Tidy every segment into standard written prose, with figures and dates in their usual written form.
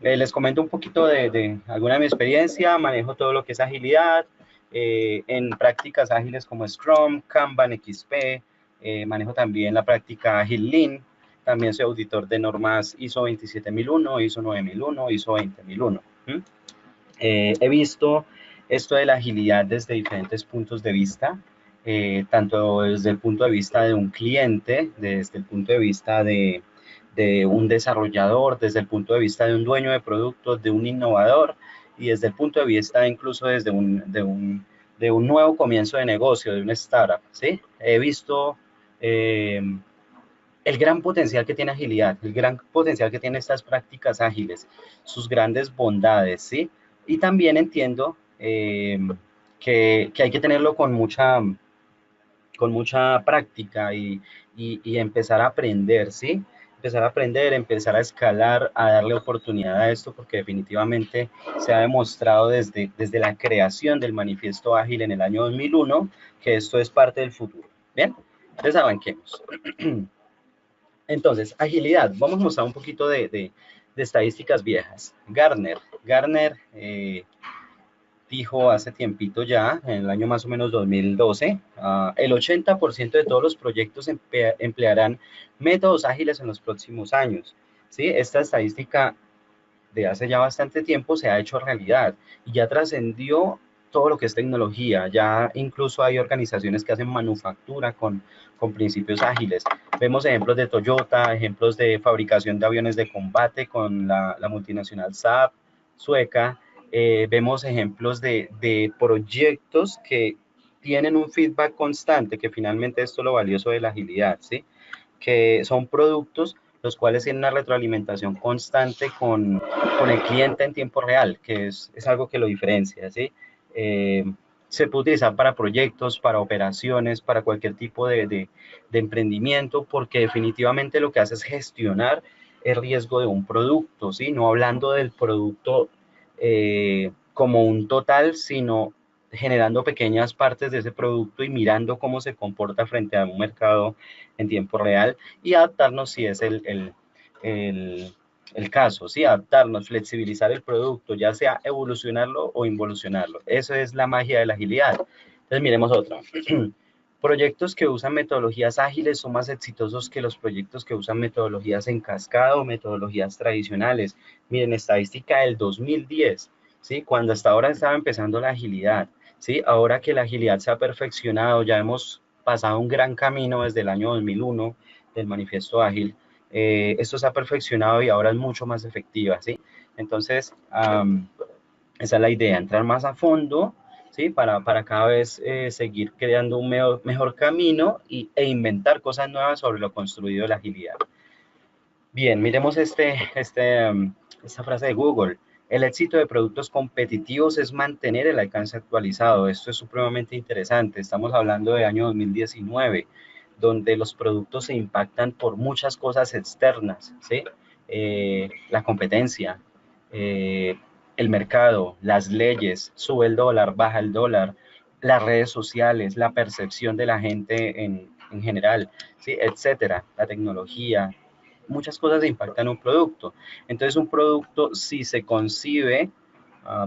Les comento un poquito de alguna de mi experiencia. Manejo todo lo que es agilidad en prácticas ágiles como Scrum, Kanban, XP. Manejo también la práctica Agile Lean. También soy auditor de normas ISO 27001, ISO 9001, ISO 20001. He visto esto de la agilidad desde diferentes puntos de vista, tanto desde el punto de vista de un cliente, desde el punto de vista de un desarrollador, desde el punto de vista de un dueño de productos, de un innovador y desde el punto de vista incluso desde de un nuevo comienzo de negocio, de una startup, ¿sí? He visto eh, el gran potencial que tiene agilidad, el gran potencial que tiene estas prácticas ágiles, sus grandes bondades, ¿sí? Y también entiendo que hay que tenerlo con mucha práctica y empezar a aprender, ¿sí? Empezar a aprender, empezar a escalar, a darle oportunidad a esto, porque definitivamente se ha demostrado desde la creación del manifiesto ágil en el año 2001 que esto es parte del futuro. Bien, entonces arranquemos. Entonces, agilidad. Vamos a mostrar un poquito de estadísticas viejas. Gartner dijo hace tiempito ya, en el año más o menos 2012, el 80% de todos los proyectos emplearán métodos ágiles en los próximos años. ¿Sí? Esta estadística de hace ya bastante tiempo se ha hecho realidad y ya trascendió todo lo que es tecnología. Ya incluso hay organizaciones que hacen manufactura con principios ágiles. Vemos ejemplos de Toyota, ejemplos de fabricación de aviones de combate con la multinacional Saab sueca. Vemos ejemplos de proyectos que tienen un feedback constante, que finalmente esto es lo valioso de la agilidad, ¿sí? Que son productos los cuales tienen una retroalimentación constante con el cliente en tiempo real, que es algo que lo diferencia, ¿sí? Eh, se puede utilizar para proyectos, para operaciones, para cualquier tipo de emprendimiento, porque definitivamente lo que hace es gestionar el riesgo de un producto, ¿sí? No hablando del producto como un total, sino generando pequeñas partes de ese producto y mirando cómo se comporta frente a un mercado en tiempo real y adaptarnos si es el, el caso, ¿sí? Adaptarnos, flexibilizar el producto, ya sea evolucionarlo o involucionarlo. Eso es la magia de la agilidad. Entonces, miremos otro. Proyectos que usan metodologías ágiles son más exitosos que los proyectos que usan metodologías en cascada o metodologías tradicionales. Miren, estadística del 2010, ¿sí? Cuando hasta ahora estaba empezando la agilidad, ¿sí? Ahora que la agilidad se ha perfeccionado, ya hemos pasado un gran camino desde el año 2001 del manifiesto ágil. Esto se ha perfeccionado y ahora es mucho más efectiva, ¿sí? Entonces, esa es la idea, entrar más a fondo, ¿sí? Para cada vez seguir creando un mejor camino e inventar cosas nuevas sobre lo construido de la agilidad. Bien, miremos esta frase de Google. El éxito de productos competitivos es mantener el alcance actualizado. Esto es supremamente interesante. Estamos hablando de año 2019, donde los productos se impactan por muchas cosas externas, ¿sí? La competencia, eh, el mercado, las leyes, sube el dólar, baja el dólar, las redes sociales, la percepción de la gente en general, ¿sí? Etcétera, la tecnología, muchas cosas impactan un producto. Entonces, un producto, si se concibe,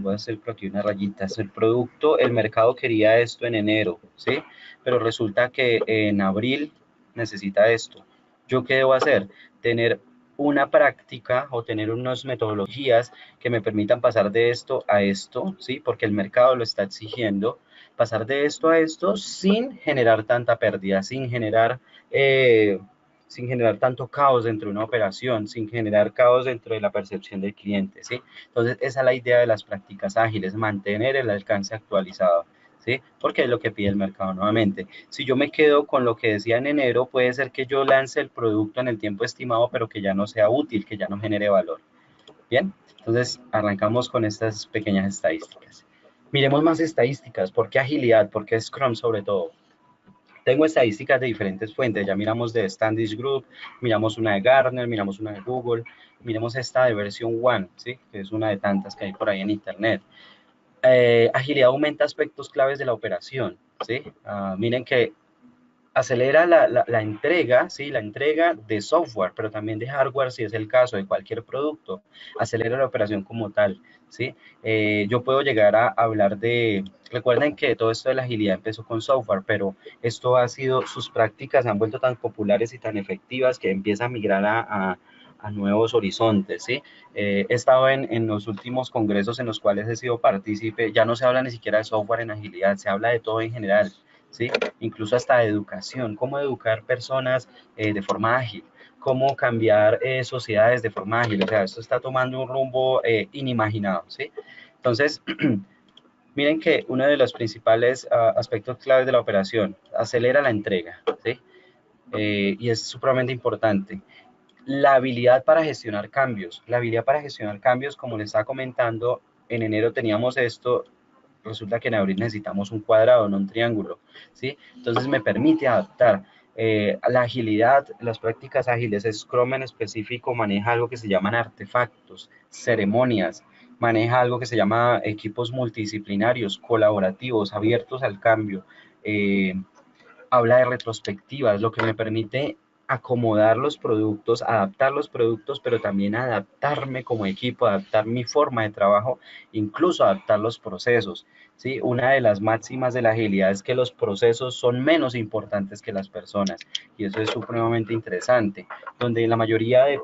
voy a hacer por aquí unas rayitas, el producto, el mercado quería esto en enero, ¿sí? Pero resulta que en abril necesita esto. ¿Yo qué debo hacer? Tener una práctica o tener unas metodologías que me permitan pasar de esto a esto, ¿sí? Porque el mercado lo está exigiendo, pasar de esto a esto sin generar tanta pérdida, sin generar tanto caos dentro de una operación, sin generar caos dentro de la percepción del cliente, ¿sí? Entonces, esa es la idea de las prácticas ágiles, mantener el alcance actualizado, ¿sí? Porque es lo que pide el mercado nuevamente. Si yo me quedo con lo que decía en enero, puede ser que yo lance el producto en el tiempo estimado, pero que ya no sea útil, que ya no genere valor. Bien, entonces arrancamos con estas pequeñas estadísticas. Miremos más estadísticas. ¿Por qué agilidad? ¿Por qué Scrum sobre todo? Tengo estadísticas de diferentes fuentes, ya miramos de Standish Group, miramos una de Gartner, miramos una de Google, miremos esta de versión One, ¿sí? Que es una de tantas que hay por ahí en Internet. Agilidad aumenta aspectos claves de la operación, ¿sí? Miren que acelera la entrega, ¿sí? La entrega de software, pero también de hardware, si es el caso, de cualquier producto, acelera la operación como tal, ¿sí? Yo puedo llegar a hablar de, recuerden que todo esto de la agilidad empezó con software, pero esto ha sido, sus prácticas se han vuelto tan populares y tan efectivas que empieza a migrar a nuevos horizontes, ¿sí? He estado en los últimos congresos en los cuales he sido partícipe, ya no se habla ni siquiera de software en agilidad, se habla de todo en general, ¿sí? Incluso hasta de educación, cómo educar personas de forma ágil, cómo cambiar sociedades de forma ágil, o sea, esto está tomando un rumbo inimaginado, ¿sí? Entonces, miren que uno de los principales aspectos claves de la operación, acelera la entrega, ¿sí? Y es supremamente importante. La habilidad para gestionar cambios, la habilidad para gestionar cambios, como les estaba comentando, en enero teníamos esto, resulta que en abril necesitamos un cuadrado, no un triángulo, ¿sí? Entonces me permite adaptar. La agilidad, las prácticas ágiles, Scrum en específico maneja algo que se llaman artefactos, ceremonias, maneja algo que se llama equipos multidisciplinarios, colaborativos, abiertos al cambio, eh, habla de retrospectivas, lo que me permite acomodar los productos, adaptar los productos, pero también adaptarme como equipo, adaptar mi forma de trabajo, incluso adaptar los procesos. ¿Sí? Una de las máximas de la agilidad es que los procesos son menos importantes que las personas, y eso es supremamente interesante, donde la mayoría de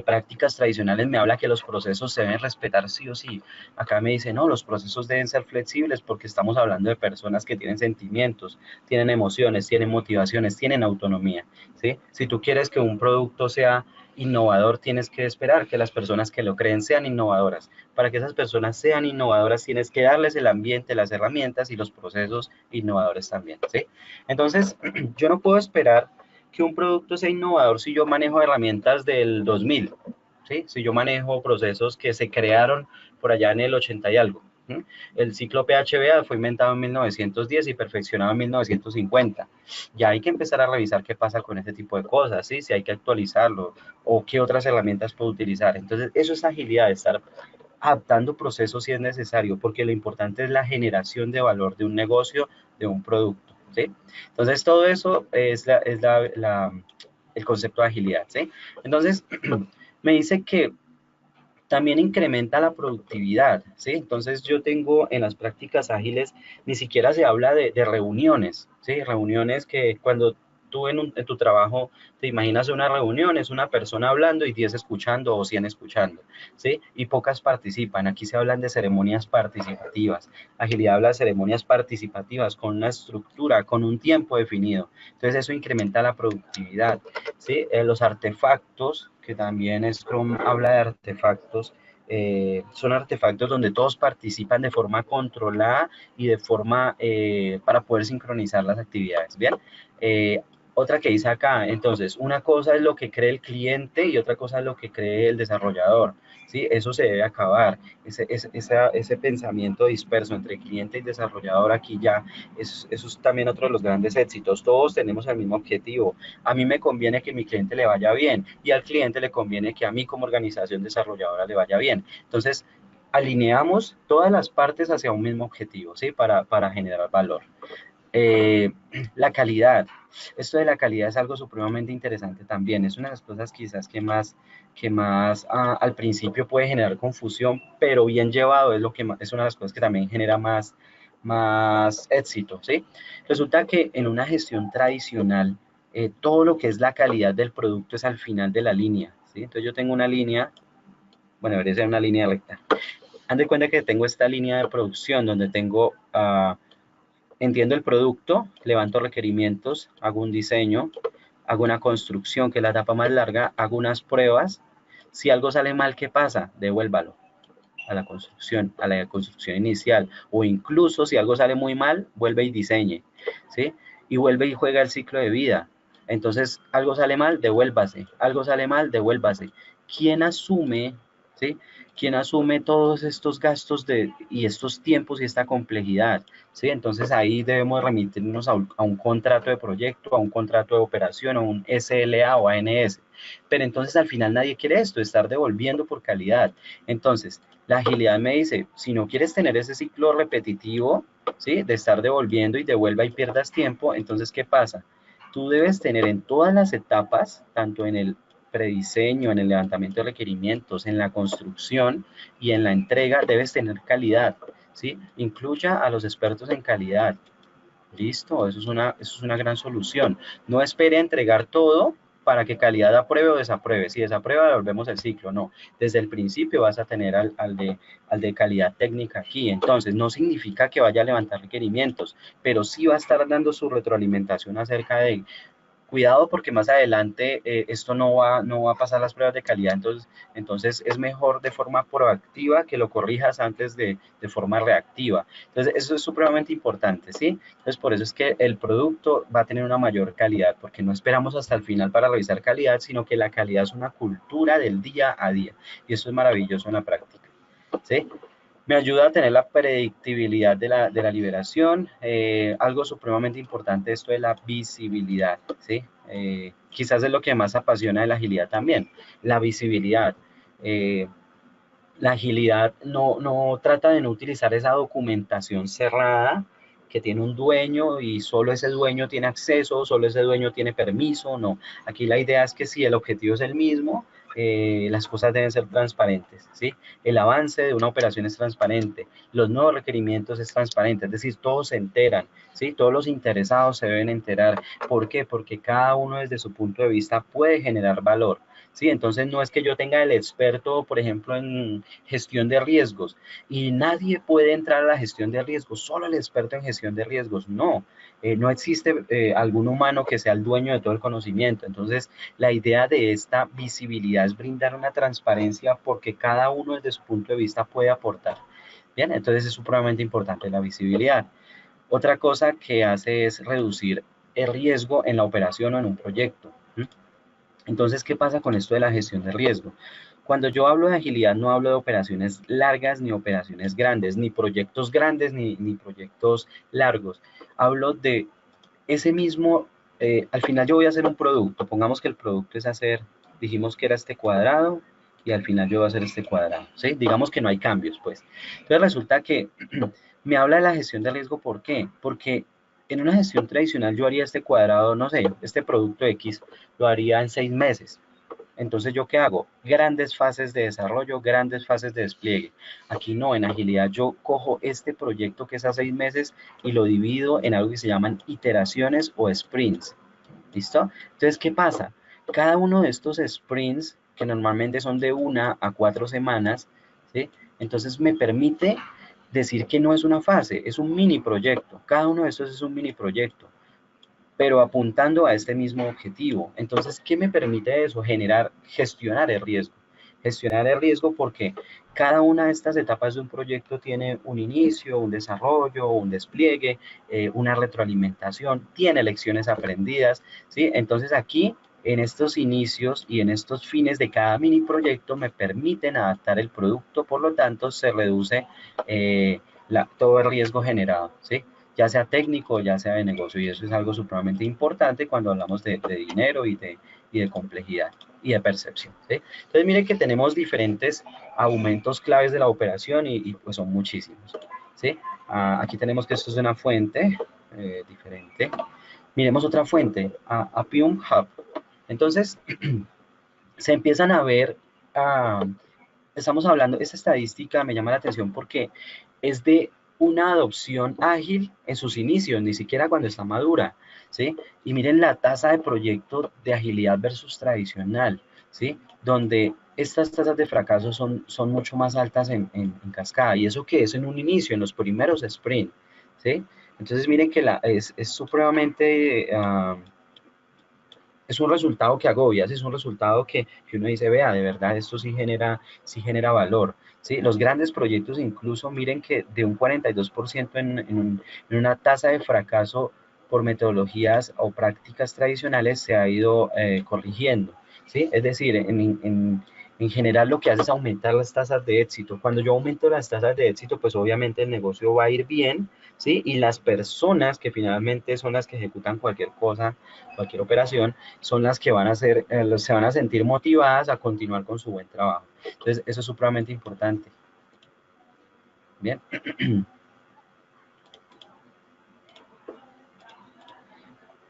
prácticas tradicionales me habla que los procesos se deben respetar sí o sí. Acá me dice, no, los procesos deben ser flexibles porque estamos hablando de personas que tienen sentimientos, tienen emociones, tienen motivaciones, tienen autonomía, ¿sí? Si tú quieres que un producto sea innovador, tienes que esperar que las personas que lo creen sean innovadoras. Para que esas personas sean innovadoras, tienes que darles el ambiente, las herramientas y los procesos innovadores también, ¿sí? Entonces, yo no puedo esperar que un producto sea innovador si yo manejo herramientas del 2000, ¿sí? Si yo manejo procesos que se crearon por allá en el 80 y algo. ¿Sí? El ciclo PHBA fue inventado en 1910 y perfeccionado en 1950. Ya hay que empezar a revisar qué pasa con este tipo de cosas, ¿sí? Si hay que actualizarlo o qué otras herramientas puedo utilizar. Entonces, eso es agilidad, estar adaptando procesos si es necesario, porque lo importante es la generación de valor de un negocio, de un producto, ¿sí? Entonces, todo eso es el concepto de agilidad, ¿sí? Entonces, me dice que también incrementa la productividad, ¿sí? Entonces, yo tengo en las prácticas ágiles, ni siquiera se habla de reuniones, ¿sí? Reuniones que cuando tú en tu trabajo te imaginas una reunión, es una persona hablando y 10 escuchando o 100 escuchando, ¿sí? Y pocas participan. Aquí se hablan de ceremonias participativas. Agilidad habla de ceremonias participativas con una estructura, con un tiempo definido. Entonces, eso incrementa la productividad, ¿sí? Los artefactos, que también Scrum habla de artefactos, son artefactos donde todos participan de forma controlada y de forma para poder sincronizar las actividades, ¿bien? Eh, Otra que dice acá, entonces, una cosa es lo que cree el cliente y otra cosa es lo que cree el desarrollador, ¿sí? Eso se debe acabar, ese pensamiento disperso entre cliente y desarrollador aquí ya, eso es también otro de los grandes éxitos, todos tenemos el mismo objetivo, a mí me conviene que mi cliente le vaya bien y al cliente le conviene que a mí como organización desarrolladora le vaya bien. Entonces, alineamos todas las partes hacia un mismo objetivo, ¿sí? Para generar valor. Eh, la calidad. Esto de la calidad es algo supremamente interesante también. Es una de las cosas quizás que más al principio puede generar confusión, pero bien llevado es, lo que más, es una de las cosas que también genera más éxito, ¿sí? Resulta que en una gestión tradicional, todo lo que es la calidad del producto es al final de la línea, ¿sí? Entonces yo tengo una línea, bueno, debería ser una línea recta. Han de cuenta que tengo esta línea de producción donde tengo entiendo el producto, levanto requerimientos, hago un diseño, hago una construcción, que es la etapa más larga, hago unas pruebas. Si algo sale mal, ¿qué pasa? Devuélvalo a la construcción inicial. O incluso si algo sale muy mal, vuelve y diseñe, ¿sí? Y vuelve y juega el ciclo de vida. Entonces, algo sale mal, devuélvase. Algo sale mal, devuélvase. ¿Quién asume ¿sí? ¿Quién asume todos estos gastos y estos tiempos y esta complejidad? ¿Sí? Entonces ahí debemos remitirnos a un contrato de proyecto, a un contrato de operación, a un SLA o ANS. Pero entonces al final nadie quiere esto, estar devolviendo por calidad. Entonces, la agilidad me dice, si no quieres tener ese ciclo repetitivo, ¿sí? De estar devolviendo y devuelva y pierdas tiempo, entonces, ¿qué pasa? Tú debes tener en todas las etapas, tanto en el prediseño, en el levantamiento de requerimientos, en la construcción y en la entrega, debes tener calidad, ¿sí? Incluya a los expertos en calidad. Listo, eso es una gran solución. No espere a entregar todo para que calidad apruebe o desapruebe. Si desaprueba, devolvemos el ciclo. No, desde el principio vas a tener al de calidad técnica aquí. Entonces, no significa que vaya a levantar requerimientos, pero sí va a estar dando su retroalimentación acerca de cuidado porque más adelante esto no va a pasar las pruebas de calidad, entonces es mejor de forma proactiva que lo corrijas antes de forma reactiva. Entonces eso es supremamente importante, ¿sí? Entonces por eso es que el producto va a tener una mayor calidad, porque no esperamos hasta el final para revisar calidad, sino que la calidad es una cultura del día a día, y eso es maravilloso en la práctica, ¿sí? Me ayuda a tener la predictibilidad de la liberación, algo supremamente importante esto de la visibilidad, ¿sí? Quizás es lo que más apasiona de la agilidad también, la visibilidad. Eh, la agilidad no trata de no utilizar esa documentación cerrada que tiene un dueño y solo ese dueño tiene acceso, solo ese dueño tiene permiso, no. Aquí la idea es que si el objetivo es el mismo, las cosas deben ser transparentes, ¿sí? El avance de una operación es transparente, los nuevos requerimientos es transparente, es decir, todos se enteran, ¿sí? Todos los interesados se deben enterar. ¿Por qué? Porque cada uno desde su punto de vista puede generar valor. Sí, entonces no es que yo tenga el experto, por ejemplo, en gestión de riesgos y nadie puede entrar a la gestión de riesgos, solo el experto en gestión de riesgos. No, no existe algún humano que sea el dueño de todo el conocimiento. Entonces, la idea de esta visibilidad es brindar una transparencia porque cada uno desde su punto de vista puede aportar. Bien, entonces es supremamente importante la visibilidad. Otra cosa que hace es reducir el riesgo en la operación o en un proyecto. Entonces, ¿qué pasa con esto de la gestión de riesgo? Cuando yo hablo de agilidad, no hablo de operaciones largas ni operaciones grandes, ni proyectos grandes ni proyectos largos. Hablo de ese mismo, al final yo voy a hacer un producto, pongamos que el producto es hacer, dijimos que era este cuadrado y al final yo voy a hacer este cuadrado, ¿sí? Digamos que no hay cambios, pues. Entonces resulta que me habla de la gestión de riesgo, ¿por qué? Porque en una gestión tradicional yo haría este cuadrado, no sé, este producto X lo haría en 6 meses. Entonces, ¿yo qué hago? Grandes fases de desarrollo, grandes fases de despliegue. Aquí no, en agilidad yo cojo este proyecto que es a 6 meses y lo divido en algo que se llaman iteraciones o sprints. ¿Listo? Entonces, ¿qué pasa? Cada uno de estos sprints, que normalmente son de 1 a 4 semanas, ¿sí? Entonces me permite decir que no es una fase, es un mini proyecto. Cada uno de estos es un mini proyecto, pero apuntando a este mismo objetivo. Entonces, ¿qué me permite eso? Gestionar el riesgo. Gestionar el riesgo porque cada una de estas etapas de un proyecto tiene un inicio, un desarrollo, un despliegue, una retroalimentación, tiene lecciones aprendidas, ¿sí? Entonces aquí, en estos inicios y en estos fines de cada mini proyecto me permiten adaptar el producto, por lo tanto se reduce todo el riesgo generado, ¿sí? Ya sea técnico, ya sea de negocio, y eso es algo supremamente importante cuando hablamos de dinero y de complejidad y de percepción. ¿Sí? Entonces, miren que tenemos diferentes aumentos claves de la operación pues son muchísimos. ¿Sí? Aquí tenemos que esto es una fuente diferente. Miremos otra fuente, Appium Hub. Entonces, se empiezan a ver, estamos hablando, esta estadística me llama la atención porque es de una adopción ágil en sus inicios, ni siquiera cuando está madura, ¿sí? Y miren la tasa de proyecto de agilidad versus tradicional, ¿sí? Donde estas tasas de fracaso son mucho más altas en cascada, y eso que es en un inicio, en los primeros sprint, ¿sí? Entonces miren que es supremamente... es un resultado que agobia, es un resultado que uno dice, vea, de verdad esto sí genera valor. ¿Sí? Los grandes proyectos incluso, miren que de un 42% en una tasa de fracaso por metodologías o prácticas tradicionales se ha ido corrigiendo. ¿Sí? Es decir, En general lo que hace es aumentar las tasas de éxito. Cuando yo aumento las tasas de éxito, pues obviamente el negocio va a ir bien, ¿sí? Y las personas que finalmente son las que ejecutan cualquier cosa, cualquier operación, son las que van a ser, se van a sentir motivadas a continuar con su buen trabajo. Entonces, eso es supremamente importante. Bien.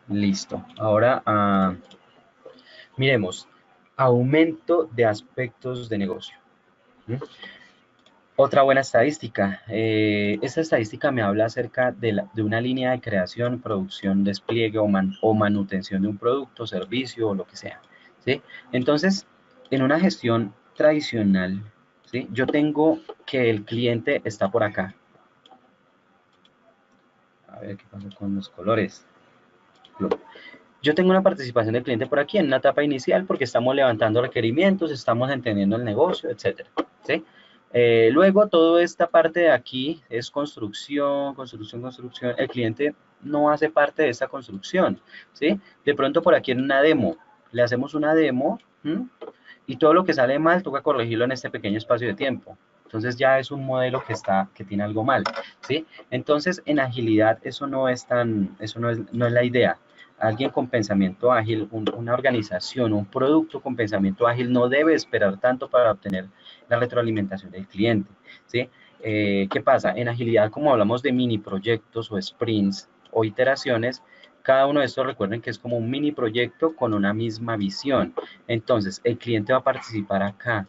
Listo. Ahora, miremos, aumento de aspectos de negocio. ¿Mm? Otra buena estadística. Esta estadística me habla acerca de una línea de creación, producción, despliegue o manutención de un producto, servicio o lo que sea. ¿Sí? Entonces, en una gestión tradicional, ¿sí? Yo tengo que el cliente está por acá. A ver qué pasa con los colores. Yo tengo una participación del cliente por aquí en una etapa inicial porque estamos levantando requerimientos, estamos entendiendo el negocio, etcétera. ¿Sí? Luego, toda esta parte de aquí es construcción, construcción, construcción. El cliente no hace parte de esta construcción. ¿Sí? De pronto, por aquí en una demo, le hacemos una demo y todo lo que sale mal toca corregirlo en este pequeño espacio de tiempo. Entonces ya es un modelo que tiene algo mal, ¿sí? Entonces en agilidad eso no es la idea. Alguien con pensamiento ágil, una organización, un producto con pensamiento ágil no debe esperar tanto para obtener la retroalimentación del cliente, ¿sí? ¿Qué pasa? En agilidad, como hablamos de mini proyectos o sprints o iteraciones, cada uno de estos recuerden que es como un mini proyecto con una misma visión. Entonces, el cliente va a participar acá,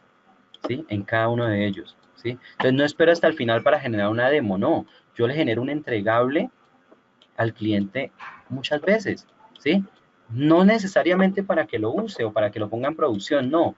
¿sí? En cada uno de ellos, ¿sí? Entonces, no espero hasta el final para generar una demo, no. Yo le genero un entregable al cliente muchas veces, ¿sí? No necesariamente para que lo use o para que lo ponga en producción, no,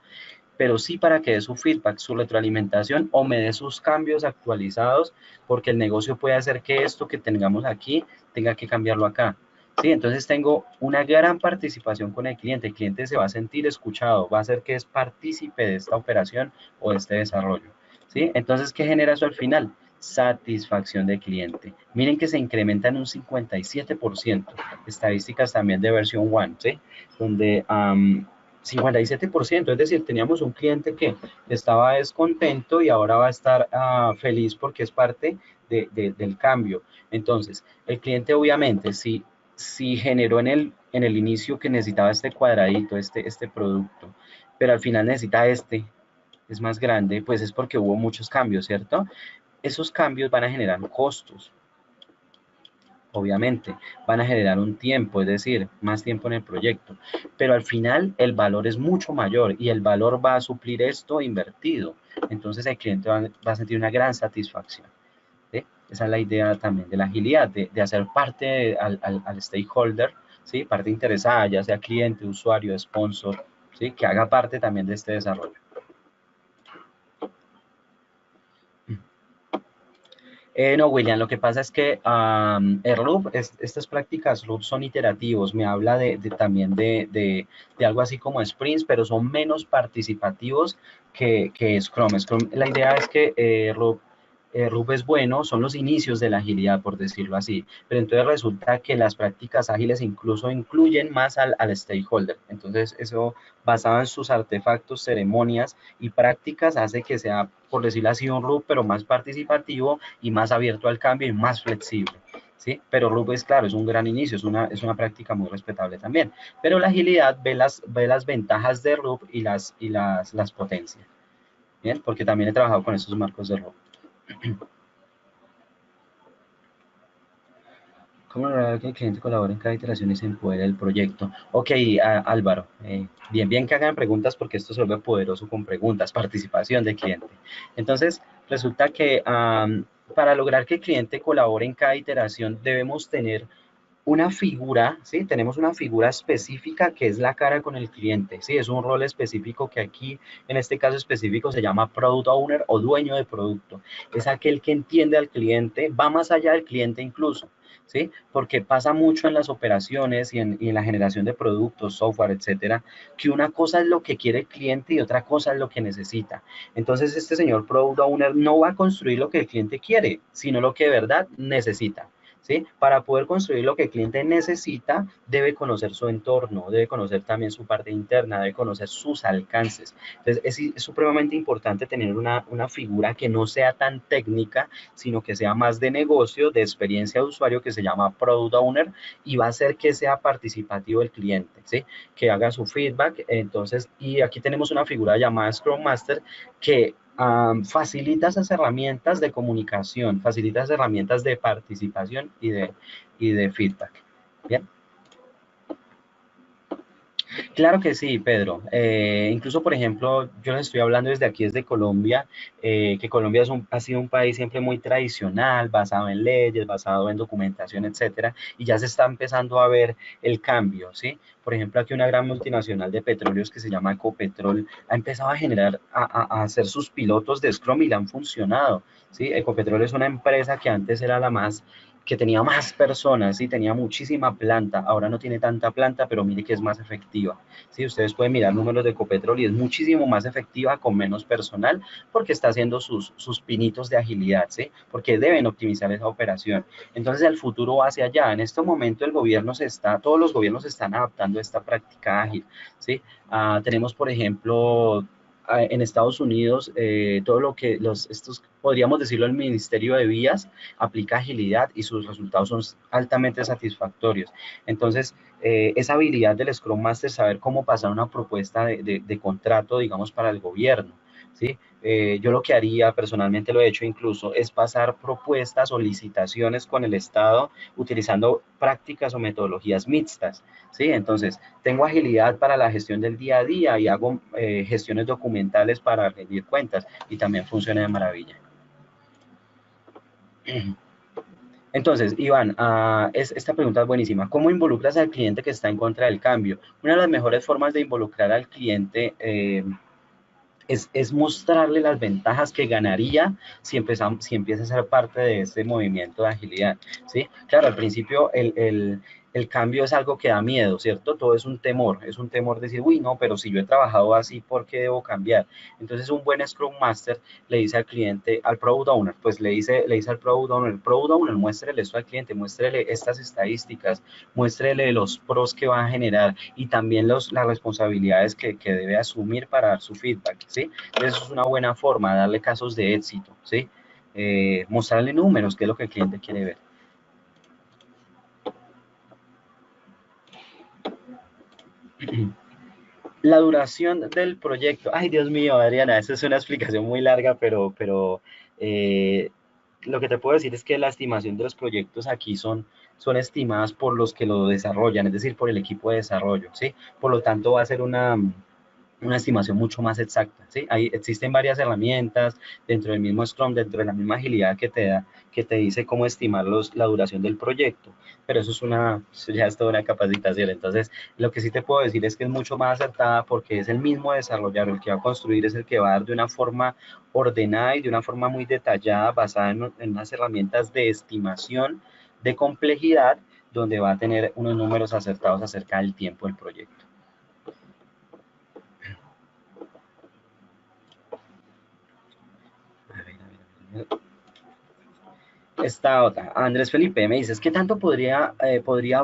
pero sí para que dé su feedback, su retroalimentación o me dé sus cambios actualizados, porque el negocio puede hacer que esto que tengamos aquí tenga que cambiarlo acá. ¿Sí? Entonces tengo una gran participación con el cliente se va a sentir escuchado, va a ser que es partícipe de esta operación o de este desarrollo. ¿Sí? Entonces, ¿qué genera eso al final? Satisfacción del cliente. Miren que se incrementa en un 57%, estadísticas también de versión 1, ¿sí? Donde 57%, es decir, teníamos un cliente que estaba descontento y ahora va a estar feliz porque es parte del cambio. Entonces, el cliente obviamente, si generó en el inicio que necesitaba este cuadradito, este producto, pero al final necesita es más grande, pues es porque hubo muchos cambios, ¿cierto? Esos cambios van a generar costos, obviamente, van a generar un tiempo, es decir, más tiempo en el proyecto, pero al final el valor es mucho mayor y el valor va a suplir esto invertido. Entonces el cliente va a sentir una gran satisfacción. ¿Sí? Esa es la idea también de la agilidad, de hacer parte al stakeholder, ¿sí? Parte interesada, ya sea cliente, usuario, sponsor, ¿sí? Que haga parte también de este desarrollo. No, William, lo que pasa es que el loop, estas prácticas loop son iterativos, me habla también de algo así como sprints, pero son menos participativos que Scrum. Scrum. La idea es que loop es bueno, son los inicios de la agilidad, por decirlo así, pero entonces resulta que las prácticas ágiles incluso incluyen más al stakeholder. Entonces eso basado en sus artefactos, ceremonias y prácticas hace que sea, por decirlo así, un loop, pero más participativo y más abierto al cambio y más flexible. ¿Sí? Pero loop es claro, es un gran inicio, es una práctica muy respetable también. Pero la agilidad ve las ventajas de loop y las potencia. ¿Bien? Porque también he trabajado con estos marcos de loop. ¿Cómo lograr que el cliente colabore en cada iteración y se empodere del proyecto? Ok, Álvaro, bien que hagan preguntas porque esto se vuelve poderoso con preguntas, participación del cliente. Entonces, resulta que para lograr que el cliente colabore en cada iteración debemos tener una figura, ¿sí? Tenemos una figura específica que es la cara con el cliente, ¿sí? Es un rol específico que aquí, en este caso específico, se llama Product Owner o dueño de producto. Es aquel que entiende al cliente, va más allá del cliente incluso, ¿sí? Porque pasa mucho en las operaciones y en la generación de productos, software, etcétera, que una cosa es lo que quiere el cliente y otra cosa es lo que necesita. Entonces, este señor Product Owner no va a construir lo que el cliente quiere, sino lo que de verdad necesita. ¿sí? Para poder construir lo que el cliente necesita, debe conocer su entorno, debe conocer también su parte interna, debe conocer sus alcances. Entonces, es supremamente importante tener una figura que no sea tan técnica, sino que sea más de negocio, de experiencia de usuario, que se llama Product Owner, y va a hacer que sea participativo el cliente, ¿sí? Que haga su feedback. Entonces, y aquí tenemos una figura llamada Scrum Master que facilita esas herramientas de comunicación, facilita esas herramientas de participación y de feedback. Bien. Claro que sí, Pedro. Incluso, por ejemplo, yo les estoy hablando desde aquí, desde Colombia, que Colombia ha sido un país siempre muy tradicional, basado en leyes, basado en documentación, etcétera, y ya se está empezando a ver el cambio, ¿sí? Por ejemplo, aquí una gran multinacional de petróleos que se llama Ecopetrol ha empezado a generar, a hacer sus pilotos de Scrum y le han funcionado, ¿sí? Ecopetrol es una empresa que antes era la más que tenía más personas y tenía muchísima planta, ahora no tiene tanta planta, pero mire que es más efectiva. ¿Sí? Ustedes pueden mirar números de Ecopetrol y es muchísimo más efectiva con menos personal porque está haciendo sus pinitos de agilidad, ¿sí? Porque deben optimizar esa operación. Entonces el futuro va hacia allá. En este momento todos los gobiernos se están adaptando a esta práctica ágil, ¿sí? Tenemos, por ejemplo, en Estados Unidos, todo lo que estos, podríamos decirlo, el Ministerio de Vías aplica agilidad y sus resultados son altamente satisfactorios. Entonces, esa habilidad del Scrum Master, saber cómo pasar una propuesta de contrato, digamos, para el gobierno, ¿sí? Yo lo que haría, personalmente lo he hecho incluso, es pasar propuestas o licitaciones con el Estado utilizando prácticas o metodologías mixtas, ¿sí? Entonces, tengo agilidad para la gestión del día a día y hago gestiones documentales para rendir cuentas y también funciona de maravilla. Entonces, Iván, esta pregunta es buenísima. ¿Cómo involucras al cliente que está en contra del cambio? Una de las mejores formas de involucrar al cliente es mostrarle las ventajas que ganaría si empieza a ser parte de este movimiento de agilidad, ¿sí? Claro, al principio el cambio es algo que da miedo, ¿cierto? Todo es un temor decir, uy, no, pero si yo he trabajado así, ¿por qué debo cambiar? Entonces, un buen Scrum Master le dice al cliente, al Product Owner, pues le dice al Product Owner, muéstrele esto al cliente, muéstrele estas estadísticas, muéstrele los pros que va a generar y también las responsabilidades que debe asumir para dar su feedback, ¿sí? Eso es una buena forma de darle casos de éxito, ¿sí? Mostrarle números, que es lo que el cliente quiere ver. La duración del proyecto, ay Dios mío, Adriana, esa es una explicación muy larga, pero eh, lo que te puedo decir es que la estimación de los proyectos aquí son estimadas por los que lo desarrollan, es decir, por el equipo de desarrollo, ¿sí? Por lo tanto, va a ser una estimación mucho más exacta, ¿sí? Ahí existen varias herramientas dentro del mismo Scrum, dentro de la misma agilidad que te da, que te dice cómo estimar la duración del proyecto, pero eso ya es toda una capacitación. Entonces, lo que sí te puedo decir es que es mucho más acertada porque es el mismo desarrollador el que va a construir, es el que va a dar de una forma ordenada y de una forma muy detallada, basada en unas herramientas de estimación de complejidad, donde va a tener unos números acertados acerca del tiempo del proyecto. A ver, a ver, a ver. Esta otra, Andrés Felipe, me dices, ¿qué tanto podría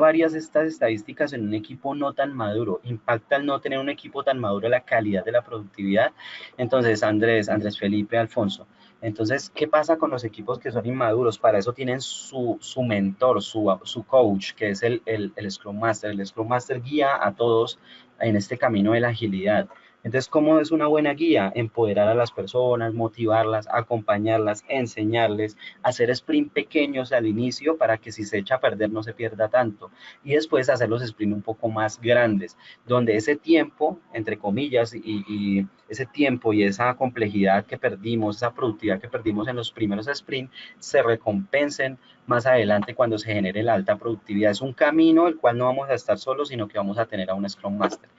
varias estas estadísticas en un equipo no tan maduro? ¿Impacta el no tener un equipo tan maduro la calidad de la productividad? Entonces, Andrés Felipe, Alfonso, entonces, ¿qué pasa con los equipos que son inmaduros? Para eso tienen su mentor, su coach, que es el Scrum Master. El Scrum Master guía a todos en este camino de la agilidad. Entonces, ¿cómo es una buena guía? Empoderar a las personas, motivarlas, acompañarlas, enseñarles, hacer sprint pequeños al inicio para que si se echa a perder no se pierda tanto y después hacer los sprint un poco más grandes, donde ese tiempo, entre comillas, y ese tiempo y esa complejidad que perdimos, esa productividad que perdimos en los primeros sprint, se recompensen más adelante cuando se genere la alta productividad. Es un camino el cual no vamos a estar solos, sino que vamos a tener a un Scrum Master.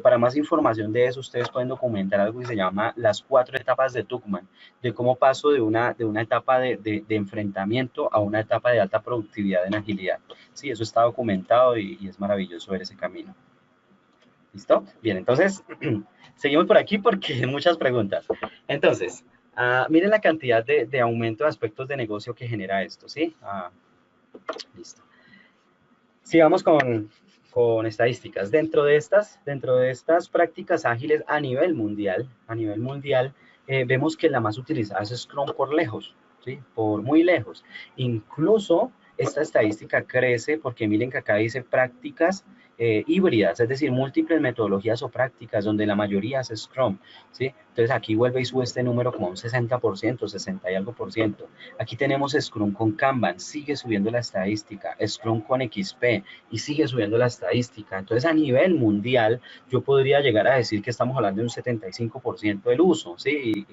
Para más información de eso, ustedes pueden documentar algo que se llama las 4 etapas de Tuckman, de cómo paso de una etapa de enfrentamiento a una etapa de alta productividad en agilidad. Sí, eso está documentado y es maravilloso ver ese camino. ¿Listo? Bien, entonces, seguimos por aquí porque hay muchas preguntas. Entonces, miren la cantidad de aumento de aspectos de negocio que genera esto, ¿sí? Listo. Sigamos con estadísticas. Dentro de estas prácticas ágiles a nivel mundial vemos que la más utilizada es Scrum por lejos, ¿sí? Por muy lejos. Incluso esta estadística crece porque miren que acá dice prácticas híbridas, es decir, múltiples metodologías o prácticas donde la mayoría es Scrum, ¿sí? Entonces aquí vuelve y sube este número como un 60%, 60 y algo por ciento. Aquí tenemos Scrum con Kanban, sigue subiendo la estadística, Scrum con XP y sigue subiendo la estadística. Entonces, a nivel mundial, yo podría llegar a decir que estamos hablando de un 75% del uso, ¿sí?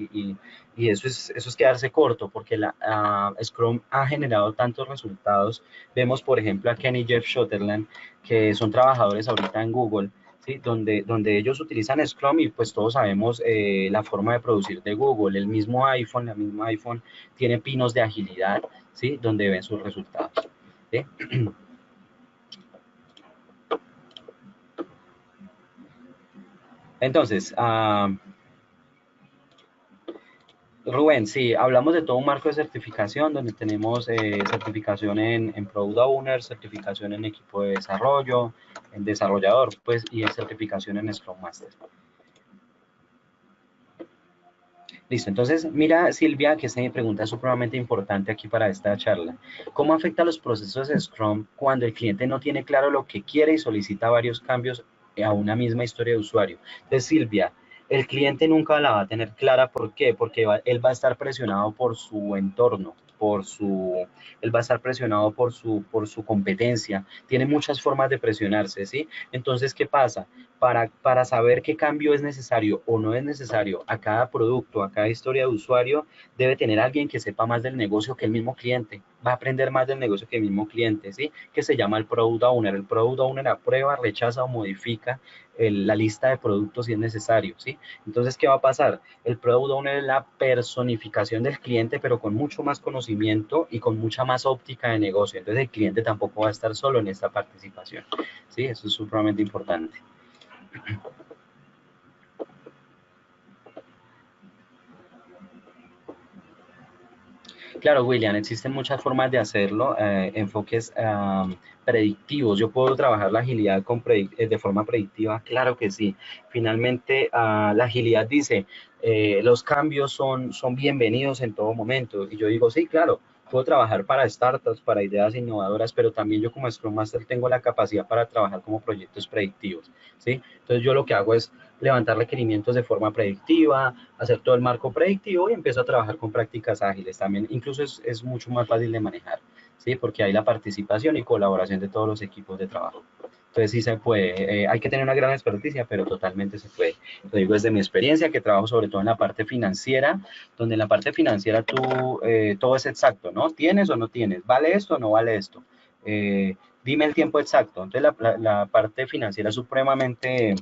Y eso es quedarse corto, porque Scrum ha generado tantos resultados. Vemos, por ejemplo, a Ken y Jeff Shutterland, que son trabajadores ahorita en Google, ¿sí? Donde ellos utilizan Scrum y pues todos sabemos la forma de producir de Google. La misma iPhone tiene pinos de agilidad, ¿sí? Donde ven sus resultados. ¿Sí? Entonces, Rubén, sí, hablamos de todo un marco de certificación donde tenemos certificación en Product Owner, certificación en equipo de desarrollo, en desarrollador, pues, y certificación en Scrum Master. Listo, entonces mira Silvia, que esta pregunta es supremamente importante aquí para esta charla. ¿Cómo afecta los procesos de Scrum cuando el cliente no tiene claro lo que quiere y solicita varios cambios a una misma historia de usuario? Entonces Silvia, el cliente nunca la va a tener clara, ¿por qué? Porque él va a estar presionado por su entorno, él va a estar presionado por su competencia, tiene muchas formas de presionarse, ¿sí? Entonces, ¿qué pasa? Para saber qué cambio es necesario o no es necesario a cada producto, a cada historia de usuario, debe tener alguien que sepa más del negocio que el mismo cliente, va a aprender más del negocio que el mismo cliente, ¿sí? Que se llama el Product Owner. El Product Owner aprueba, rechaza o modifica la lista de productos si es necesario, ¿sí? Entonces, ¿qué va a pasar? El Product Owner es la personificación del cliente, pero con mucho más conocimiento y con mucha más óptica de negocio. Entonces, el cliente tampoco va a estar solo en esta participación, ¿sí? Eso es supremamente importante. Claro, William, existen muchas formas de hacerlo, enfoques predictivos. Yo puedo trabajar la agilidad de forma predictiva, claro que sí. Finalmente, la agilidad dice, los cambios son bienvenidos en todo momento. Y yo digo, sí, claro, puedo trabajar para startups, para ideas innovadoras, pero también yo como Scrum Master tengo la capacidad para trabajar como proyectos predictivos, ¿sí? Entonces yo lo que hago es levantar requerimientos de forma predictiva, hacer todo el marco predictivo y empiezo a trabajar con prácticas ágiles. También incluso es mucho más fácil de manejar, ¿sí? Porque hay la participación y colaboración de todos los equipos de trabajo. Entonces sí se puede, hay que tener una gran experticia, pero totalmente se puede. Lo digo desde mi experiencia, que trabajo sobre todo en la parte financiera, donde en la parte financiera tú, todo es exacto, ¿no? ¿Tienes o no tienes? ¿Vale esto o no vale esto? Dime el tiempo exacto. Entonces la parte financiera es supremamente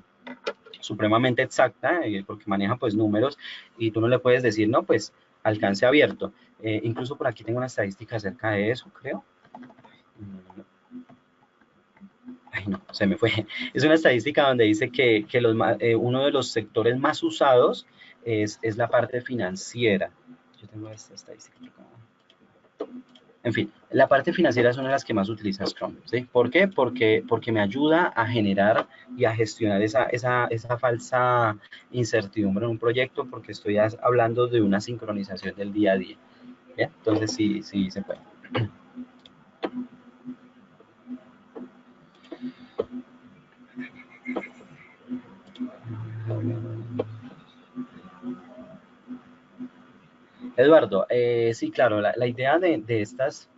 exacta, porque maneja pues números y tú no le puedes decir, no, pues alcance abierto. Incluso por aquí tengo una estadística acerca de eso, creo. Ay, no, se me fue. Es una estadística donde dice que uno de los sectores más usados es la parte financiera. Yo tengo esta estadística. En fin, la parte financiera es una de las que más utiliza Scrum, ¿sí? ¿Por qué? Porque me ayuda a generar y a gestionar esa falsa incertidumbre en un proyecto, porque estoy hablando de una sincronización del día a día. ¿Bien? Entonces sí, sí se puede. Eduardo, sí, claro, la idea de estas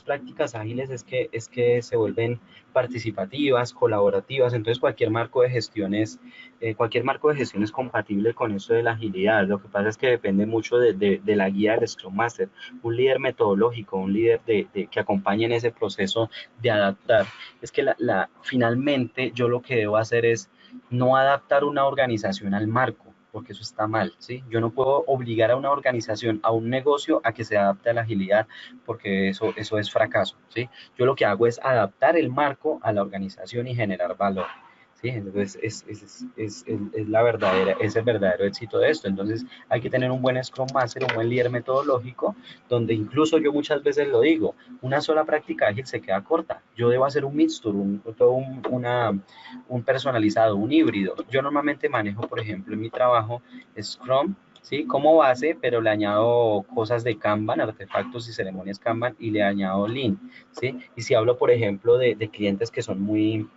prácticas ágiles es que se vuelven participativas, colaborativas, entonces cualquier marco de gestión es compatible con eso de la agilidad. Lo que pasa es que depende mucho de la guía del Scrum Master, un líder metodológico, un líder que acompañe en ese proceso de adaptar. Es que finalmente yo lo que debo hacer es no adaptar una organización al marco, porque eso está mal, ¿sí? Yo no puedo obligar a una organización, a un negocio, a que se adapte a la agilidad, porque eso es fracaso, ¿sí? Yo lo que hago es adaptar el marco a la organización y generar valor, ¿sí? Entonces es la verdadera, es el verdadero éxito de esto. Entonces hay que tener un buen Scrum Master, un buen líder metodológico, donde incluso yo muchas veces lo digo, una sola práctica ágil se queda corta. Yo debo hacer un mixture, un personalizado, un híbrido. Yo normalmente manejo, por ejemplo, en mi trabajo Scrum, ¿sí? Como base, pero le añado cosas de Kanban, artefactos y ceremonias Kanban, y le añado Lean, ¿sí? Y si hablo, por ejemplo, de clientes que son muy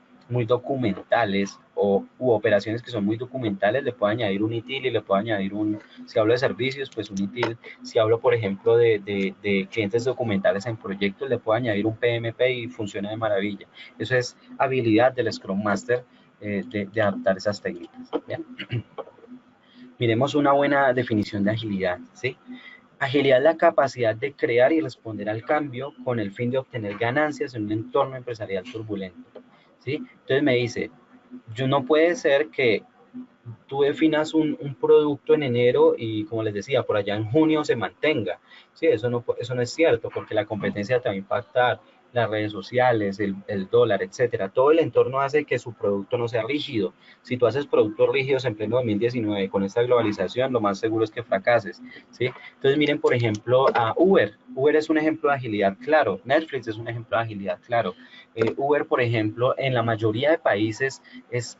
documentales u operaciones que son muy documentales, le puedo añadir un ITIL y le puedo añadir si hablo de servicios, pues un ITIL. Si hablo, por ejemplo, de clientes documentales en proyectos, le puedo añadir un PMP y funciona de maravilla. Eso es habilidad del Scrum Master, de adaptar esas técnicas. ¿Bien? Miremos una buena definición de agilidad, ¿sí? Agilidad es la capacidad de crear y responder al cambio con el fin de obtener ganancias en un entorno empresarial turbulento, ¿sí? Entonces me dice, yo no puede ser que tú definas un producto en enero y, como les decía, por allá en junio se mantenga. Sí, eso no es cierto, porque la competencia te va a impactar, las redes sociales, el dólar, etcétera. Todo el entorno hace que su producto no sea rígido. Si tú haces productos rígidos en pleno 2019 con esta globalización, lo más seguro es que fracases. ¿Sí? Entonces, miren, por ejemplo, a Uber. Uber es un ejemplo de agilidad claro. Netflix es un ejemplo de agilidad claro. Uber, por ejemplo, en la mayoría de países es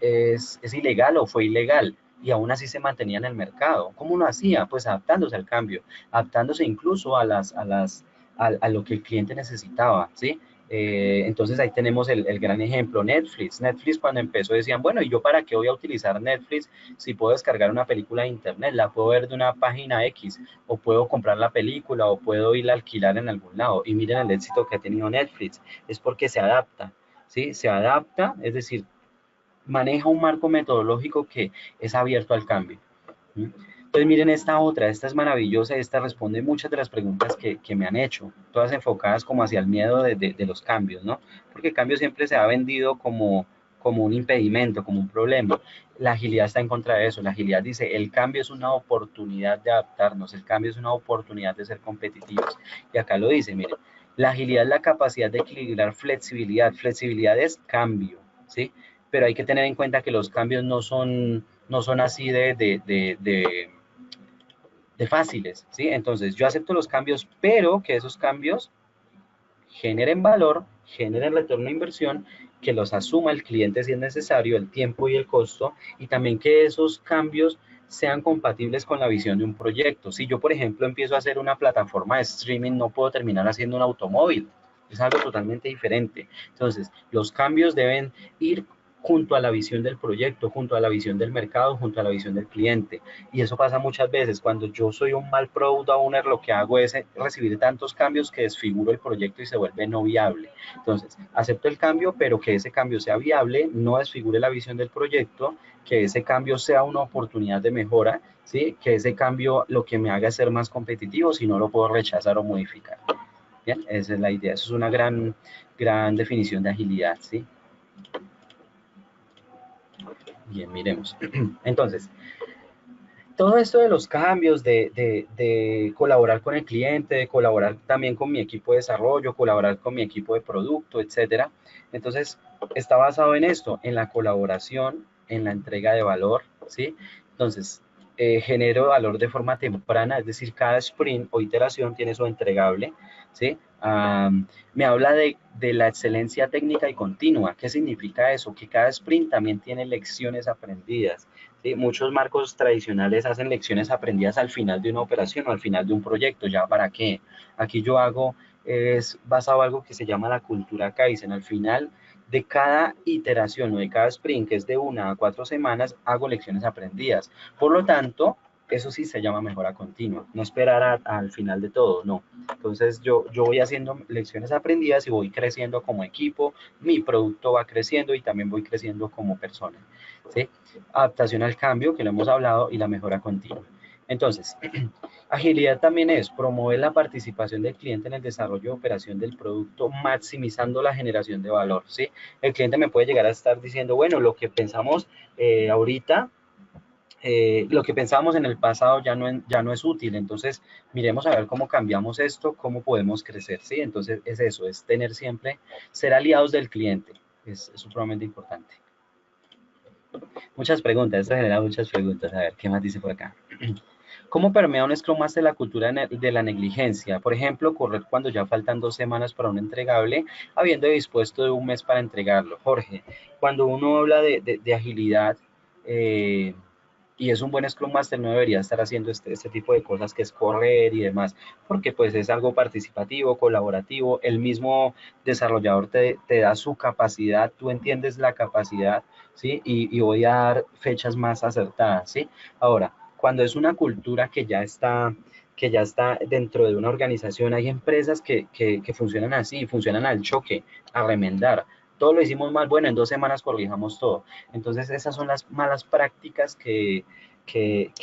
ilegal o fue ilegal y aún así se mantenía en el mercado. ¿Cómo lo hacía? Pues adaptándose al cambio, adaptándose incluso a lo que el cliente necesitaba, ¿sí? Entonces ahí tenemos el gran ejemplo, Netflix. Netflix cuando empezó decían, bueno, ¿y yo para qué voy a utilizar Netflix si puedo descargar una película de internet? La puedo ver de una página X, o puedo comprar la película, o puedo ir a alquilar en algún lado. Y miren el éxito que ha tenido Netflix, es porque se adapta, ¿sí? Se adapta, es decir, maneja un marco metodológico que es abierto al cambio. Entonces miren esta otra, esta es maravillosa, esta responde muchas de las preguntas que me han hecho, todas enfocadas como hacia el miedo de los cambios, ¿no? Porque el cambio siempre se ha vendido como un impedimento, como un problema. La agilidad está en contra de eso, la agilidad dice, el cambio es una oportunidad de adaptarnos, el cambio es una oportunidad de ser competitivos. Y acá lo dice, miren, la agilidad es la capacidad de equilibrar flexibilidad, flexibilidad es cambio, ¿sí? Pero hay que tener en cuenta que los cambios no son así de fáciles, ¿sí? Entonces, yo acepto los cambios, pero que esos cambios generen valor, generen retorno de inversión, que los asuma el cliente si es necesario, el tiempo y el costo, y también que esos cambios sean compatibles con la visión de un proyecto. Si yo, por ejemplo, empiezo a hacer una plataforma de streaming, no puedo terminar haciendo un automóvil. Es algo totalmente diferente. Entonces, los cambios deben ir junto a la visión del proyecto, junto a la visión del mercado, junto a la visión del cliente. Y eso pasa muchas veces. Cuando yo soy un mal product owner, lo que hago es recibir tantos cambios que desfiguro el proyecto y se vuelve no viable. Entonces, acepto el cambio, pero que ese cambio sea viable, no desfigure la visión del proyecto, que ese cambio sea una oportunidad de mejora, ¿sí? Que ese cambio lo que me haga ser más competitivo, si no lo puedo rechazar o modificar. Bien, esa es la idea. Eso es una gran definición de agilidad, ¿sí? Bien, miremos. Entonces, todo esto de los cambios, de colaborar con el cliente, de colaborar también con mi equipo de desarrollo, colaborar con mi equipo de producto, etcétera. Entonces, está basado en esto, en la colaboración, en la entrega de valor, ¿sí? Entonces, genero valor de forma temprana, es decir, cada sprint o iteración tiene su entregable, ¿sí? Me habla de la excelencia técnica y continua. ¿Qué significa eso? Que cada sprint también tiene lecciones aprendidas. ¿Sí? Muchos marcos tradicionales hacen lecciones aprendidas al final de una operación o al final de un proyecto. ¿Ya para qué? Aquí yo hago, es basado en algo que se llama la cultura Kaizen. Al final de cada iteración o de cada sprint, que es de 1 a 4 semanas, hago lecciones aprendidas. Por lo tanto, eso sí se llama mejora continua, no esperar al final de todo, no. Entonces yo voy haciendo lecciones aprendidas y voy creciendo como equipo, mi producto va creciendo y también voy creciendo como persona, ¿sí? Adaptación al cambio, que lo hemos hablado, y la mejora continua. Entonces, agilidad también es promover la participación del cliente en el desarrollo y operación del producto, maximizando la generación de valor, ¿sí? El cliente me puede llegar a estar diciendo, bueno, lo que pensamos ahorita, lo que pensábamos en el pasado ya no es útil, entonces miremos a ver cómo cambiamos esto, cómo podemos crecer, ¿sí? Entonces es eso, es tener siempre, ser aliados del cliente, es supremamente importante. Muchas preguntas, esto genera muchas preguntas. A ver, ¿qué más dice por acá? ¿Cómo permea un Scrum Master la cultura de la negligencia? Por ejemplo, correr cuando ya faltan 2 semanas para un entregable, habiendo dispuesto de un mes para entregarlo. Jorge, cuando uno habla de agilidad eh, y es un buen Scrum Master, no debería estar haciendo este tipo de cosas que es correr y demás, porque pues es algo participativo, colaborativo, el mismo desarrollador te da su capacidad, tú entiendes la capacidad, ¿sí? Y voy a dar fechas más acertadas, ¿sí? Ahora, cuando es una cultura que ya está dentro de una organización, hay empresas que funcionan así, funcionan al choque, a remendar. Todo lo hicimos mal, bueno, en 2 semanas corrijamos todo. Entonces, esas son las malas prácticas que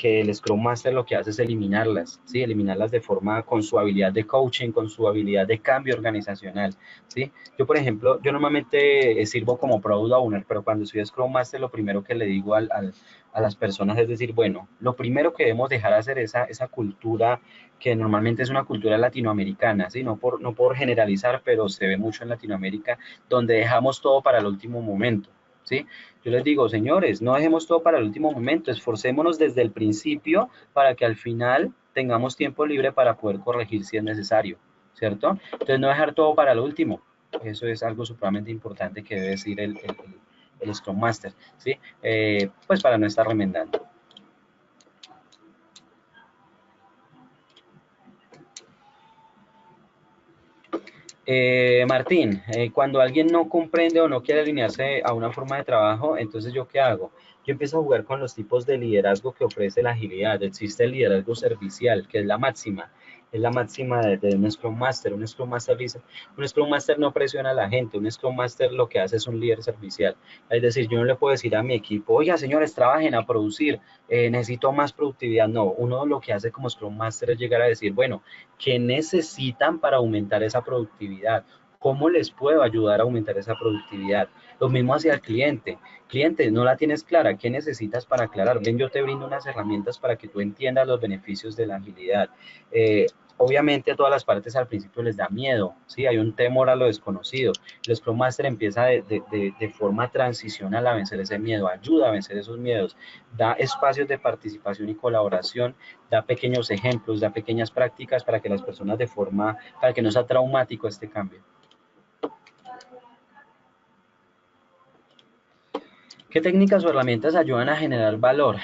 el Scrum Master lo que hace es eliminarlas, ¿sí? Eliminarlas de forma con su habilidad de coaching, con su habilidad de cambio organizacional, ¿sí? Yo, por ejemplo, yo normalmente sirvo como Product Owner, pero cuando soy Scrum Master, lo primero que le digo a las personas es decir, bueno, lo primero que debemos dejar hacer es esa cultura que normalmente es una cultura latinoamericana, ¿sí? No por generalizar, pero se ve mucho en Latinoamérica, donde dejamos todo para el último momento, ¿sí? Yo les digo, señores, no dejemos todo para el último momento, esforcémonos desde el principio para que al final tengamos tiempo libre para poder corregir si es necesario, ¿cierto? Entonces no dejar todo para el último, eso es algo supremamente importante que debe decir el Scrum Master, ¿sí? Pues para no estar remendando. Martín, cuando alguien no comprende o no quiere alinearse a una forma de trabajo, entonces ¿yo qué hago? Yo empiezo a jugar con los tipos de liderazgo que ofrece la agilidad. Existe el liderazgo servicial, que es la máxima de un Scrum Master. Un Scrum Master no presiona a la gente, un Scrum Master lo que hace es un líder servicial. Es decir, yo no le puedo decir a mi equipo, oiga señores, trabajen a producir, necesito más productividad. No, uno lo que hace como Scrum Master es llegar a decir, bueno, ¿qué necesitan para aumentar esa productividad? ¿Cómo les puedo ayudar a aumentar esa productividad? Lo mismo hacia el cliente. Cliente, no la tienes clara, ¿qué necesitas para aclarar? Ven, yo te brindo unas herramientas para que tú entiendas los beneficios de la agilidad. Obviamente a todas las partes al principio les da miedo, ¿sí? Hay un temor a lo desconocido. El Scrum Master empieza de forma transicional a vencer ese miedo, ayuda a vencer esos miedos, da espacios de participación y colaboración, da pequeños ejemplos, da pequeñas prácticas para que las personas para que no sea traumático este cambio. ¿Qué técnicas o herramientas ayudan a generar valor?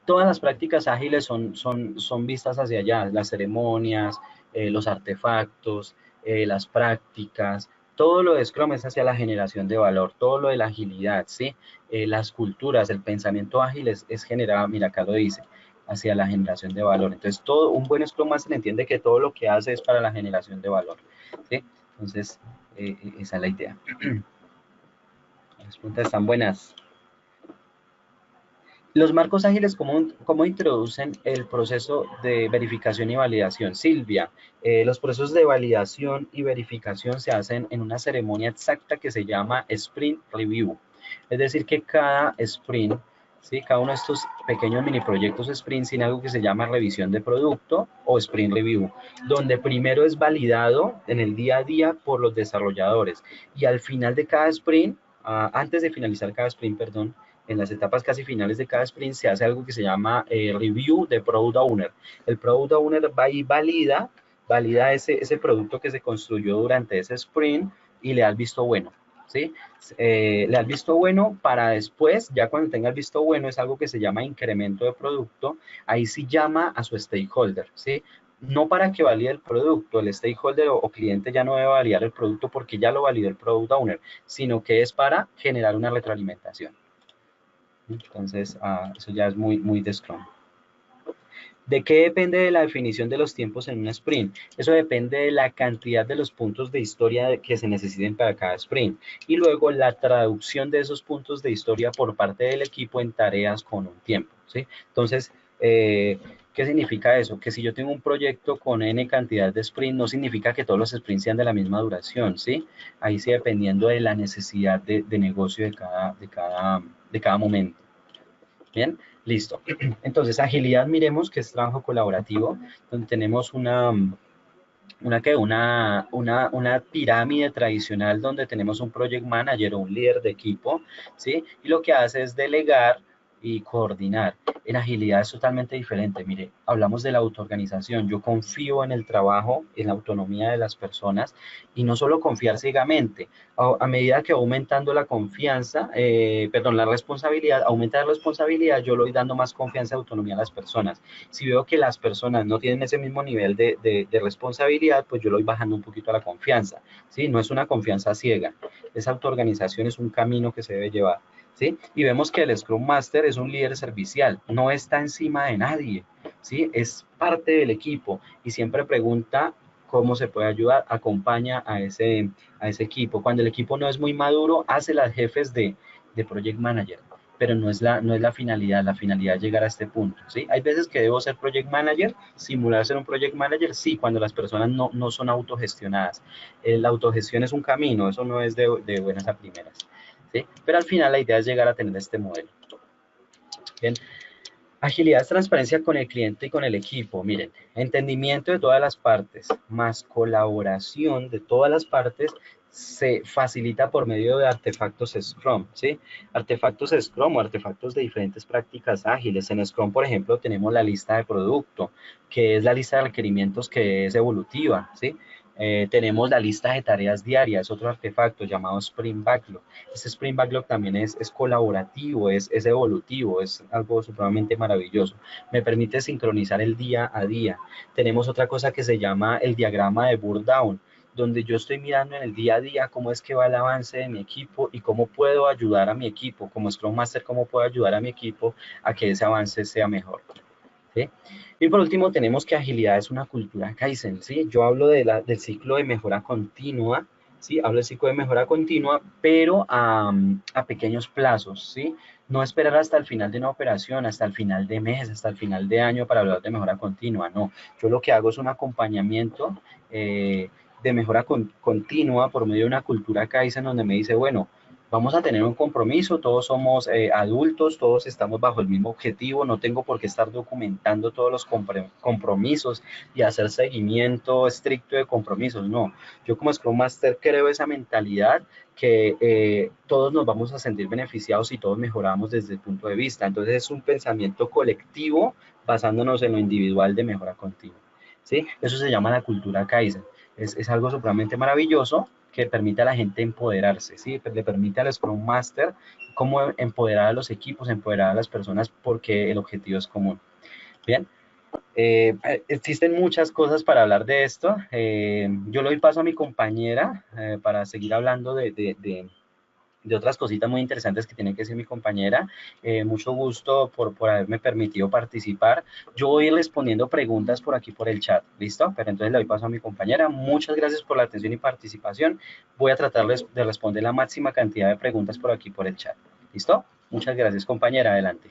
Todas las prácticas ágiles son vistas hacia allá, las ceremonias, los artefactos, las prácticas, todo lo de Scrum es hacia la generación de valor, todo lo de la agilidad, ¿sí? Las culturas, el pensamiento ágil es generado, mira, acá lo dice, hacia la generación de valor. Entonces, todo un buen Scrum Master entiende que todo lo que hace es para la generación de valor, ¿sí? Entonces, esa es la idea. Las preguntas están buenas. Los marcos ágiles, ¿cómo introducen el proceso de verificación y validación? Silvia, los procesos de validación y verificación se hacen en una ceremonia exacta que se llama Sprint Review. Es decir, que cada sprint, ¿sí? Cada uno de estos pequeños mini proyectos sprint tiene algo que se llama revisión de producto o Sprint Review, donde primero es validado en el día a día por los desarrolladores y al final de cada sprint, antes de finalizar cada sprint, perdón, en las etapas casi finales de cada sprint se hace algo que se llama review de Product Owner. El Product Owner va y valida ese producto que se construyó durante ese sprint y le da el visto bueno. ¿Sí? Le da el visto bueno para después, ya cuando tenga el visto bueno, es algo que se llama incremento de producto, ahí sí llama a su stakeholder, ¿sí? No para que valide el producto, el stakeholder o cliente ya no debe validar el producto porque ya lo validó el product owner, sino que es para generar una retroalimentación. Entonces, eso ya es muy de Scrum. ¿De qué depende de la definición de los tiempos en un sprint? Eso depende de la cantidad de los puntos de historia que se necesiten para cada sprint. Y luego la traducción de esos puntos de historia por parte del equipo en tareas con un tiempo, ¿sí? Entonces, ¿qué significa eso? Que si yo tengo un proyecto con N cantidad de sprint, no significa que todos los sprints sean de la misma duración, ¿sí? Ahí sí dependiendo de la necesidad de negocio de cada momento. Bien, listo. Entonces, agilidad, miremos que es trabajo colaborativo, donde tenemos una, una pirámide tradicional donde tenemos un project manager o un líder de equipo, ¿sí? Y lo que hace es delegar y coordinar. En agilidad es totalmente diferente. Mire, hablamos de la autoorganización. Yo confío en el trabajo, en la autonomía de las personas y no solo confiar ciegamente. A medida que va aumentando la confianza, perdón, la responsabilidad, aumenta la responsabilidad, yo le voy dando más confianza y autonomía a las personas. Si veo que las personas no tienen ese mismo nivel de responsabilidad, pues yo lo voy bajando un poquito a la confianza, ¿sí? No es una confianza ciega, esa autoorganización es un camino que se debe llevar, ¿sí? Y vemos que el Scrum Master es un líder servicial, no está encima de nadie, ¿sí? Es parte del equipo y siempre pregunta cómo se puede ayudar, acompaña a ese equipo. Cuando el equipo no es muy maduro, hace las jefes de Project Manager, pero no es la finalidad es llegar a este punto, ¿sí? Hay veces que debo ser project manager, simular ser un project manager, sí, cuando las personas no son autogestionadas. La autogestión es un camino, eso no es de buenas a primeras, ¿sí? Pero al final la idea es llegar a tener este modelo. Bien, agilidad es transparencia con el cliente y con el equipo. Miren, entendimiento de todas las partes, más colaboración de todas las partes, se facilita por medio de artefactos Scrum, ¿sí? Artefactos Scrum o artefactos de diferentes prácticas ágiles. En Scrum, por ejemplo, tenemos la lista de producto, que es la lista de requerimientos que es evolutiva, ¿sí? Tenemos la lista de tareas diarias, otro artefacto llamado Sprint Backlog. Ese Sprint Backlog también es colaborativo, es evolutivo, es algo supremamente maravilloso. Me permite sincronizar el día a día. Tenemos otra cosa que se llama el diagrama de Burn Down, donde yo estoy mirando en el día a día cómo es que va el avance de mi equipo y cómo puedo ayudar a mi equipo, como Scrum Master, cómo puedo ayudar a mi equipo a que ese avance sea mejor. ¿Sí? Y por último tenemos que agilidad es una cultura Kaizen, ¿sí? Yo hablo del ciclo de mejora continua, ¿sí? Hablo del ciclo de mejora continua, pero a pequeños plazos, ¿sí? No esperar hasta el final de una operación, hasta el final de mes, hasta el final de año para hablar de mejora continua, no. Yo lo que hago es un acompañamiento de mejora continua por medio de una cultura Kaizen donde me dice, bueno, vamos a tener un compromiso, todos somos adultos, todos estamos bajo el mismo objetivo, no tengo por qué estar documentando todos los compromisos y hacer seguimiento estricto de compromisos, no. Yo como Scrum Master creo esa mentalidad que todos nos vamos a sentir beneficiados y todos mejoramos desde el punto de vista. Entonces es un pensamiento colectivo basándonos en lo individual de mejora continua. ¿Sí? Eso se llama la cultura Kaizen. Es algo supremamente maravilloso que permite a la gente empoderarse, ¿sí? Le permite al Scrum Master cómo empoderar a los equipos, empoderar a las personas porque el objetivo es común. Bien, existen muchas cosas para hablar de esto. Yo le doy paso a mi compañera para seguir hablando de otras cositas muy interesantes que tiene que decir mi compañera. Mucho gusto por haberme permitido participar. Yo voy a ir respondiendo preguntas por aquí por el chat, ¿listo? Pero entonces le doy paso a mi compañera. Muchas gracias por la atención y participación. Voy a tratar de responder la máxima cantidad de preguntas por aquí por el chat, ¿listo? Muchas gracias, compañera. Adelante.